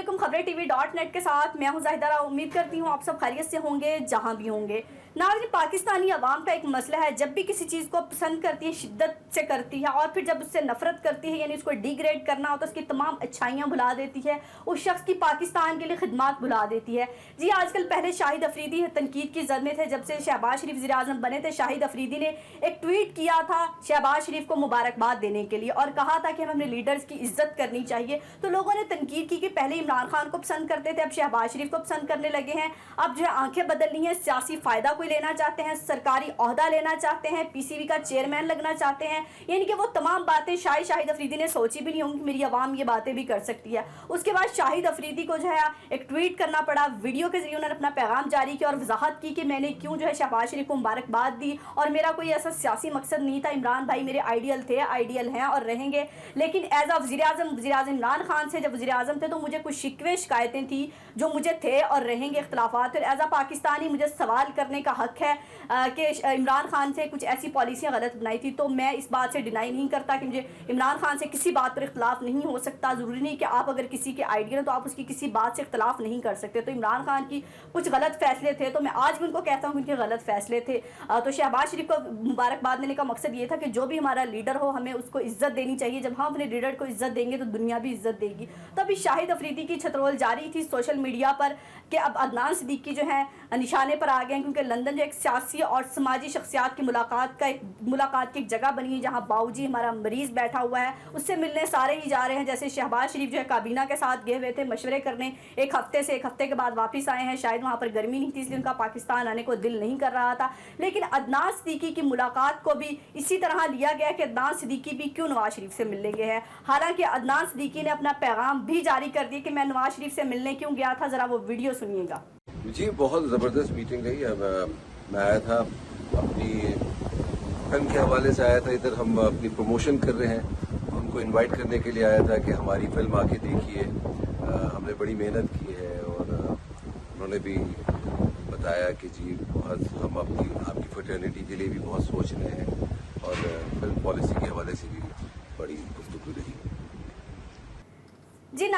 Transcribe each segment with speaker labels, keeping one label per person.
Speaker 1: वालेकुम। खबरें TV.net के साथ मैं हूं जाहिदा। उम्मीद करती हूं आप सब खैरियत से होंगे जहां भी होंगे। नाज़रीन, पाकिस्तानी अवाम का एक मसला है, जब भी किसी चीज़ को पसंद करती है शिद्दत से करती है और फिर जब उससे नफरत करती है यानी उसको डिग्रेड करना हो तो उसकी तमाम अच्छाइयाँ भुला देती है, उस शख्स की पाकिस्तान के लिए खिदमत भुला देती है। जी, आजकल पहले शाहिद अफरीदी तनकीद की जद में थे। जब से शहबाज शरीफ वज़ीर-ए-आज़म बने थे, शाहिद अफरीदी ने एक ट्वीट किया था शहबाज शरीफ को मुबारकबाद देने के लिए और कहा था कि हमें अपने लीडर्स की इज्जत करनी चाहिए। तो लोगों ने तनकीद की कि पहले इमरान खान को पसंद करते थे, अब शहबाज शरीफ को पसंद करने लगे हैं। अब जो है आंखें बदलनी है, सियासी फ़ायदा कोई लेना चाहते हैं, सरकारी ओहदा लेना चाहते हैं, PCB का चेयरमैन लगना चाहते हैं। यानी कि वो तमाम बातें शाहिद अफरीदी ने सोची भी नहीं होंगी कि मेरी आवाम ये बातें भी कर सकती है। उसके बाद शाहिद अफरीदी को जो है एक ट्वीट करना पड़ा, वीडियो के जरिए उन्होंने अपना पैगाम जारी किया और वजाहत की कि मैंने क्यों जो है शहबाज शरीफ को मुबारकबाद दी और मेरा कोई ऐसा सियासी मकसद नहीं था। इमरान भाई मेरे आइडियल थे, आइडियल हैं और रहेंगे, लेकिन एज अ वज़ीर-ए-आज़म इमरान खान से जब वज़ीर-ए-आज़म थे तो मुझे कुछ शिकवे शिकायतें थी जो मुझे थे और रहेंगे इख्तलाफात। और एज अ पाकिस्तानी मुझे सवाल करने का हक है कि इमरान खान से कुछ ऐसी पॉलिसियाँ गलत बनाई थी। तो मैं इस बात से डिनाई नहीं करता कि मुझे इमरान खान से किसी बात पर इख्तलाफ नहीं हो सकता। ज़रूरी नहीं कि आप अगर किसी के आइडियल हैं तो आप उसकी किसी बात से इख्तलाफ नहीं कर सकते। तो इमरान खान की कुछ गलत फैसले थे तो मैं आज भी उनको कहता हूँ कि उनके गलत फैसले थे। तो शहबाज शरीफ को मुबारकबाद देने का मकसद ये था कि जो भी हमारा लीडर हो हमें उसको इज्जत देनी चाहिए। जब हम अपने लीडर को इज्जत देंगे तो दुनिया भी इज्जत देगी। तो अभी शाहिद अफरीदी की छतरोल जारी थी सोशल मीडिया पर कि अब अदनान सिद्दीकी जो है निशाने पर आ गए हैं, क्योंकि लंदन जो एक सियासी और समाजी शख्सियात की मुलाकात की एक जगह बनी है जहां बाऊजी हमारा मरीज़ बैठा हुआ है, उससे मिलने सारे ही जा रहे हैं। जैसे शहबाज शरीफ जो है काबीना के साथ गए हुए थे मशवरे करने, एक हफ्ते के बाद वापस आए हैं। शायद वहाँ पर गर्मी नहीं थी इसलिए उनका पाकिस्तान आने को दिल नहीं कर रहा था, लेकिन अदनान सिद्दीकी की मुलाकात को भी इसी तरह लिया गया कि अदनान सिद्दीकी भी क्यों नवाज शरीफ से मिलने गए हैं। हालांकि अदनान सिद्दीकी ने अपना पैगाम भी जारी कर दिया कि मैं नवाज शरीफ से मिलने क्यों गया था। ज़रा वो वीडियो सुनिएगा।
Speaker 2: जी, बहुत ज़बरदस्त मीटिंग रही। मैं आया था अपनी फिल्म के हवाले से आया था इधर। हम अपनी प्रमोशन कर रहे हैं, उनको इनवाइट करने के लिए आया था कि हमारी फिल्म आके देखिए। हमने बड़ी मेहनत की है और उन्होंने भी बताया कि जी बहुत हम आपकी फ्रेटर्निटी के लिए भी बहुत सोच रहे हैं और फिल्म पॉलिसी के हवाले से भी बड़ी गुफ्तगू रही।
Speaker 1: जी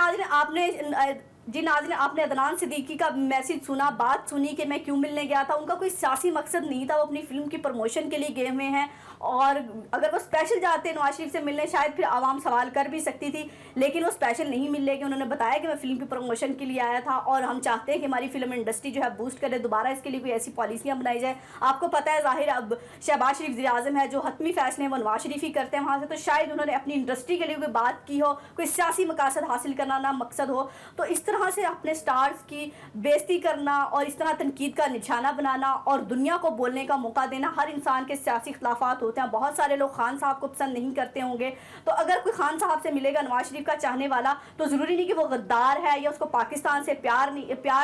Speaker 1: नाज़रीन, आपने अदनान सिद्दीकी का मैसेज सुना, बात सुनी कि मैं क्यों मिलने गया था। उनका कोई सियासी मकसद नहीं था, वो अपनी फिल्म की प्रमोशन के लिए गए हुए हैं और अगर वो स्पेशल जाते नवाज शरीफ से मिलने शायद फिर आवाम सवाल कर भी सकती थी, लेकिन वो स्पेशल नहीं मिलने गए। उन्होंने बताया कि मैं फिल्म की प्रमोशन के लिए आया था और हम चाहते हैं कि हमारी फिल्म इंडस्ट्री जो है बूस्ट करे, दोबारा इसके लिए कोई ऐसी पॉलिसियाँ बनाई जाए। आपको पता है ज़ाहिर अब शहबाज शरीफ वज़ीर-ए-आज़म है, जो हतमी फैसले हैं वो नवाज शरीफ ही करते हैं वहाँ से, तो शायद उन्होंने अपनी इंडस्ट्री के लिए कोई बात की हो, कोई सियासी मकासद हासिल करना ना मकसद हो। तो इस तरह से अपने स्टार्स की बेइज्जती करना और इस तरह तनकीद का निशाना बनाना और दुनिया को बोलने का मौका देना, हर इंसान के सियासी इख्तलाफात होते हैं। बहुत सारे लोग खान साहब को पसंद नहीं करते होंगे, तो अगर कोई खान साहब से मिलेगा नवाज शरीफ का चाहने वाला तो ज़रूरी नहीं कि वो गद्दार है या उसको पाकिस्तान से प्यार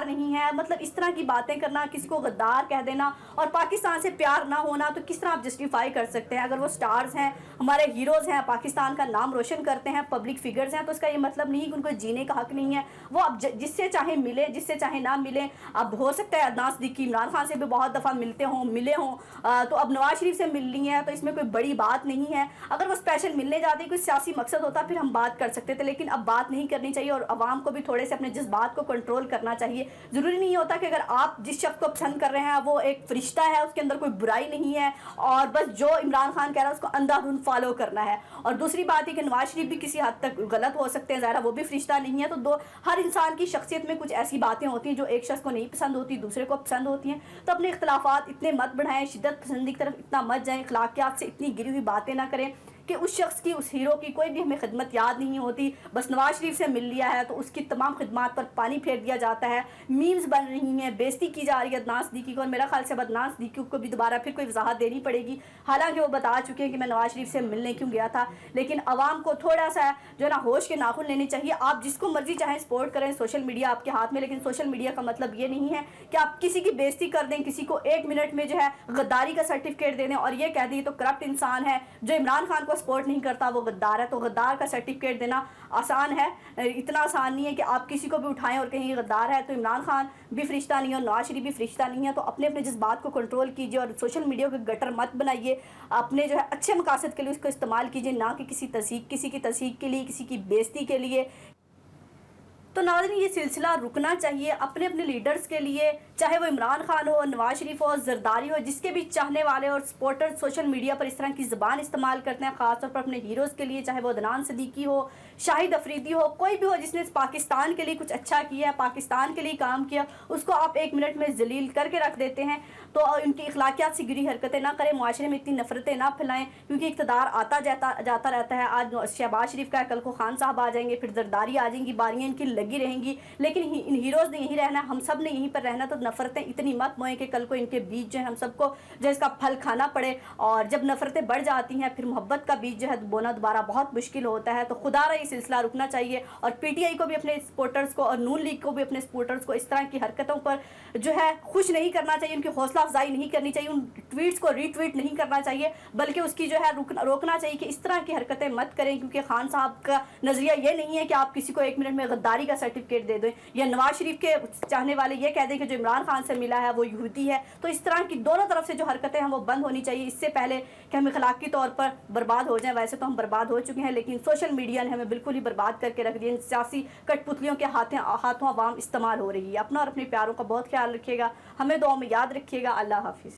Speaker 1: नहीं है। मतलब इस तरह की बातें करना, किसी को गद्दार कह देना और पाकिस्तान से प्यार ना होना, तो किस तरह आप जस्टिफाई कर सकते हैं? अगर वो स्टार्स हैं, हमारे हीरोज़ हैं, पाकिस्तान का नाम रोशन करते हैं, पब्लिक फिगर्स हैं, तो इसका ये मतलब नहीं कि उनको जीने का हक नहीं है। वो अब जिससे चाहे मिले, जिससे चाहे ना मिले। अब हो सकता है अदनान सिद्दीकी इमरान खान से भी बहुत दफ़ा मिले हों, तो अब नवाज शरीफ से मिलनी है तो इसमें कोई बड़ी बात नहीं है। अगर वो स्पेशल मिलने जाते, कोई सियासी मकसद होता फिर हम बात कर सकते थे, लेकिन अब बात नहीं करनी चाहिए और आवाम को भी थोड़े से अपने जज्बात को कंट्रोल करना चाहिए। ज़रूरी नहीं होता कि अगर आप जिस शख्स को पसंद कर रहे हैं वो एक फरिश्ता है, उसके अंदर कोई बुराई नहीं है और बस जो इमरान खान कह रहा है उसको अंधाधुंध फॉलो करना है। और दूसरी बात है कि नवाज शरीफ भी किसी हद तक गलत हो सकते हैं, ज़ाहिर वो भी फरिश्ता नहीं है। तो हर इंसान की शख्सियत में कुछ ऐसी बातें होती हैं जो एक शख्स को नहीं पसंद होती, दूसरे को पसंद होती हैं। तो अपने इख्तलाफात इतने मत बढ़ाएं, शिद्दत पसंदी की तरफ इतना मत जाएं, अखलाकियात से इतनी गिरी हुई बातें ना करें कि उस शख्स की, उस हीरो की कोई भी हमें खिदमत याद नहीं होती। बस नवाज शरीफ से मिल लिया है तो उसकी तमाम खिदमत पर पानी फेर दिया जाता है, मीम्स बन रही हैं, बेइज्जती की जा रही है अदनान सिद्दीकी को। और मेरा ख्याल से अदनान सिद्दीकी को भी दोबारा फिर कोई वजाहत देनी पड़ेगी। हालांकि वो बता चुके हैं कि मैं नवाज शरीफ से मिलने क्यों गया था, लेकिन आवाम को थोड़ा सा जो है ना होश के नाखून लेने चाहिए। आप जिसको मर्जी चाहें सपोर्ट करें, सोशल मीडिया आपके हाथ में, लेकिन सोशल मीडिया का मतलब ये नहीं है कि आप किसी की बेइज्जती कर दें, किसी को 1 मिनट में जो है गद्दारी का सर्टिफिकेट दे दें और ये कह दें तो करप्ट इंसान है, जो इमरान खान को सपोर्ट नहीं करता वो गद्दार है। तो गद्दार का सर्टिफिकेट देना आसान है, इतना आसान नहीं है कि आप किसी को भी उठाएं और कहें गद्दार है। तो इमरान खान भी फरिश्ता नहीं है और नवाज शरीफ भी फरिश्ता नहीं है। तो अपने अपने जज्बात को कंट्रोल कीजिए और सोशल मीडिया को गटर मत बनाइए, अपने जो है अच्छे मकासद के लिए उसको इस्तेमाल कीजिए, ना कि किसी की तस्हीक के लिए, किसी की बेइज्जती के लिए। तो नाज़रीन ये सिलसिला रुकना चाहिए अपने अपने लीडर्स के लिए, चाहे वो इमरान खान हो, नवाज शरीफ हो, जरदारी हो, जिसके भी चाहने वाले और सपोर्टर्स सोशल मीडिया पर इस तरह की ज़बान इस्तेमाल करते हैं ख़ासतौर पर अपने हीरोज़ के लिए, चाहे वो अदनान सिद्दीकी हो, शाहिद अफरीदी हो, कोई भी हो जिसने पाकिस्तान के लिए कुछ अच्छा किया है, पाकिस्तान के लिए काम किया, उसको आप 1 मिनट में जलील करके रख देते हैं। तो उनकी अखलाकियात से गिरी हरकतें ना करें, मुआशरे में इतनी नफरतें ना फैलाएं, क्योंकि इक़्तिदार आता जाता रहता है। आज शहबाज शरीफ का है, कल को खान साहब आ जाएंगे, फिर जरदारी आ जाएंगी, बारियाँ इनकी लगी रहेंगी, लेकिन इन हीरोज़ ने यहीं रहना, हम सब ने यहीं पर रहना। तो नफरतें इतनी मत बोएं कि कल को इनके बीज जो है हम सबको जो इसका फल खाना पड़े। और जब नफरतें बढ़ जाती हैं फिर मोहब्बत का बीज जो है बोना दोबारा बहुत मुश्किल होता है। तो खुदारा ये सिलसिला रुकना चाहिए और पीटीआई को भी अपने सपोर्टर्स को और नून लीग को भी अपने सपोर्टर्स को इस तरह की हरकतों पर जो है खुश नहीं करना चाहिए, उनकी हौसला अफजाई नहीं करनी चाहिए, उन ट्वीट्स को रीट्वीट नहीं करना चाहिए, बल्कि उसकी जो है रोकना चाहिए कि इस तरह की हरकतें मत करें। क्योंकि खान साहब का नज़रिया ये नहीं है कि आप किसी को 1 मिनट में गद्दारी का सर्टिफिकेट दे दें, या नवाज शरीफ के चाहने वाले ये कह दें कि जो इमरान खान से मिला है वो यहूदी है। तो इस तरह की दोनों तरफ से जो हरकतें हैं वो बंद होनी चाहिए, इससे पहले कि हम अखलाकी तौर पर बर्बाद हो जाएं। वैसे तो हम बर्बाद हो चुके हैं, लेकिन सोशल मीडिया ने हमें बिल्कुल ही बर्बाद करके रख दिया। सियासी कठपुतलियों के हाथों आवाम इस्तेमाल हो रही है। अपना और अपने प्यारों का बहुत ख्याल रखिएगा, हमें दुआ में याद रखिएगा। अल्लाह हाफिज़।